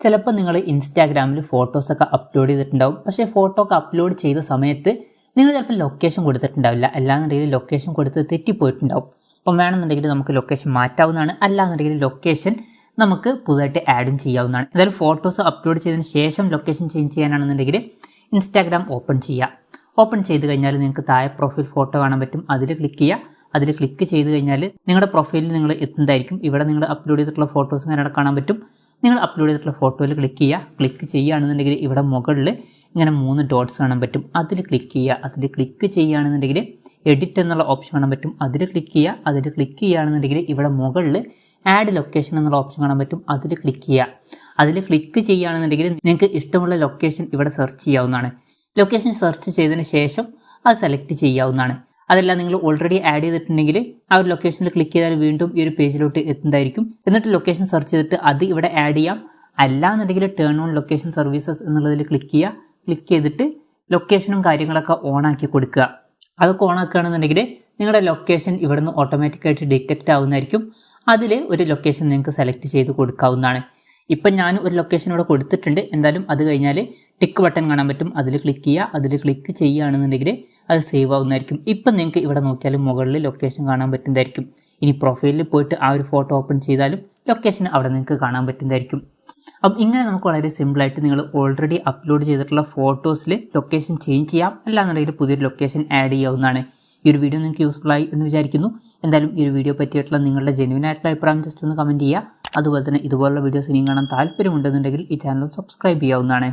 ചിലപ്പോൾ നിങ്ങൾ ഇൻസ്റ്റാഗ്രാമിൽ ഫോട്ടോസൊക്കെ അപ്ലോഡ് ചെയ്തിട്ടുണ്ടാവും. പക്ഷേ ഫോട്ടോ ഒക്കെ അപ്ലോഡ് ചെയ്ത സമയത്ത് നിങ്ങൾ ചിലപ്പോൾ ലൊക്കേഷൻ കൊടുത്തിട്ടുണ്ടാവില്ല. അല്ലാന്നുണ്ടെങ്കിൽ ലൊക്കേഷൻ കൊടുത്ത് തെറ്റിപ്പോയിട്ടുണ്ടാവും. അപ്പം വേണമെന്നുണ്ടെങ്കിൽ നമുക്ക് ലൊക്കേഷൻ മാറ്റാവുന്നതാണ്. അല്ലാന്നുണ്ടെങ്കിൽ ലൊക്കേഷൻ നമുക്ക് പുതുതായിട്ട് ആഡും ചെയ്യാവുന്നതാണ്. എന്തായാലും ഫോട്ടോസ് അപ്ലോഡ് ചെയ്തതിന് ശേഷം ലൊക്കേഷൻ ചേഞ്ച് ചെയ്യാനാണെന്നുണ്ടെങ്കിൽ ഇൻസ്റ്റാഗ്രാം ഓപ്പൺ ചെയ്യുക. ഓപ്പൺ ചെയ്ത് കഴിഞ്ഞാൽ നിങ്ങൾക്ക് താഴെ പ്രൊഫൈൽ ഫോട്ടോ കാണാൻ പറ്റും. അതിൽ ക്ലിക്ക് ചെയ്യുക. അതിൽ ക്ലിക്ക് ചെയ്ത് കഴിഞ്ഞാൽ നിങ്ങളുടെ പ്രൊഫൈലിൽ നിങ്ങൾ എത്തുന്നതായിരിക്കും. ഇവിടെ നിങ്ങൾ അപ്ലോഡ് ചെയ്തിട്ടുള്ള ഫോട്ടോസ് ഇങ്ങനെ കാണാൻ പറ്റും. നിങ്ങൾ അപ്ലോഡ് ചെയ്തിട്ടുള്ള ഫോട്ടോയിൽ ക്ലിക്ക് ചെയ്യുക. ക്ലിക്ക് ചെയ്യുകയാണെന്നുണ്ടെങ്കിൽ ഇവിടെ മുകളിൽ ഇങ്ങനെ 3 ഡോട്ട്സ് കാണാൻ പറ്റും. അതിൽ ക്ലിക്ക് ചെയ്യുക. അതിൽ ക്ലിക്ക് ചെയ്യുകയാണെന്നുണ്ടെങ്കിൽ എഡിറ്റ് എന്നുള്ള ഓപ്ഷൻ കാണാൻ പറ്റും. അതിൽ ക്ലിക്ക് ചെയ്യുക. അതിൽ ക്ലിക്ക് ചെയ്യുകയാണെന്നുണ്ടെങ്കിൽ ഇവിടെ മുകളിൽ ആഡ് ലൊക്കേഷൻ എന്നുള്ള ഓപ്ഷൻ കാണാൻ പറ്റും. അതിൽ ക്ലിക്ക് ചെയ്യുക. അതിൽ ക്ലിക്ക് ചെയ്യുകയാണെന്നുണ്ടെങ്കിൽ നിങ്ങൾക്ക് ഇഷ്ടമുള്ള ലൊക്കേഷൻ ഇവിടെ സെർച്ച് ചെയ്യാവുന്നതാണ്. ലൊക്കേഷൻ സെർച്ച് ചെയ്തതിന് ശേഷം അത് സെലക്ട് ചെയ്യാവുന്നതാണ്. അതല്ല നിങ്ങൾ ഓൾറെഡി ആഡ് ചെയ്തിട്ടുണ്ടെങ്കിൽ ആ ഒരു ലൊക്കേഷനിൽ ക്ലിക്ക് ചെയ്താൽ വീണ്ടും ഈ ഒരു പേജിലോട്ട് എത്തുന്നതായിരിക്കും. എന്നിട്ട് ലൊക്കേഷൻ സെർച്ച് ചെയ്തിട്ട് അത് ഇവിടെ ആഡ് ചെയ്യാം. അല്ലാന്നുണ്ടെങ്കിൽ ടേൺ ഓൺ ലൊക്കേഷൻ സർവീസസ് എന്നുള്ളതിൽ ക്ലിക്ക് ചെയ്യുക. ക്ലിക്ക് ചെയ്തിട്ട് ലൊക്കേഷനും കാര്യങ്ങളൊക്കെ ഓൺ ആക്കി കൊടുക്കുക. അതൊക്കെ ഓൺ ആക്കുകയാണെന്നുണ്ടെങ്കിൽ നിങ്ങളുടെ ലൊക്കേഷൻ ഇവിടുന്ന് ഓട്ടോമാറ്റിക്കായിട്ട് ഡിറ്റക്റ്റ് ആവുന്നതായിരിക്കും. അതിൽ ഒരു ലൊക്കേഷൻ നിങ്ങൾക്ക് സെലക്ട് ചെയ്ത് കൊടുക്കാവുന്നതാണ്. ഇപ്പം ഞാൻ ഒരു ലൊക്കേഷൻ ഇവിടെ കൊടുത്തിട്ടുണ്ട്. എന്തായാലും അത് കഴിഞ്ഞാൽ ടിക്ക് ബട്ടൺ കാണാൻ പറ്റും. അതിൽ ക്ലിക്ക് ചെയ്യുക. അതിൽ ക്ലിക്ക് ചെയ്യുകയാണെന്നുണ്ടെങ്കിൽ അത് സേവ് ആവുന്നതായിരിക്കും. ഇപ്പം നിങ്ങൾക്ക് ഇവിടെ നോക്കിയാൽ മുകളിൽ ലൊക്കേഷൻ കാണാൻ പറ്റുന്നതായിരിക്കും. ഇനി പ്രൊഫൈലിൽ പോയിട്ട് ആ ഒരു ഫോട്ടോ ഓപ്പൺ ചെയ്താലും ലൊക്കേഷൻ അവിടെ നിങ്ങൾക്ക് കാണാൻ പറ്റുന്നതായിരിക്കും. അപ്പം ഇങ്ങനെ നമുക്ക് വളരെ സിമ്പിളായിട്ട് നിങ്ങൾ ഓൾറെഡി അപ്ലോഡ് ചെയ്തിട്ടുള്ള ഫോട്ടോസിൽ ലൊക്കേഷൻ ചേഞ്ച് ചെയ്യാം. അല്ലാന്നുണ്ടെങ്കിൽ പുതിയൊരു ലൊക്കേഷൻ ആഡ് ചെയ്യാവുന്നതാണ്. ഈ ഒരു വീഡിയോ നിങ്ങൾക്ക് യൂസ്ഫുൾ ആയി എന്ന് വിചാരിക്കുന്നു. എന്തായാലും ഈ ഒരു വീഡിയോ പറ്റിയിട്ടുള്ള നിങ്ങളുടെ ജെന്യുവൻ ആയിട്ടുള്ള അഭിപ്രായം ജസ്റ്റ് ഒന്ന് കമൻറ്റ് ചെയ്യുക. അതുപോലെ തന്നെ ഇതുപോലുള്ള വീഡിയോസ് ഇനിയും കാണാൻ താല്പര്യമുണ്ടെന്നുണ്ടെങ്കിൽ ഈ ചാനൽ സബ്സ്ക്രൈബ് ചെയ്യാവുന്നതാണ്.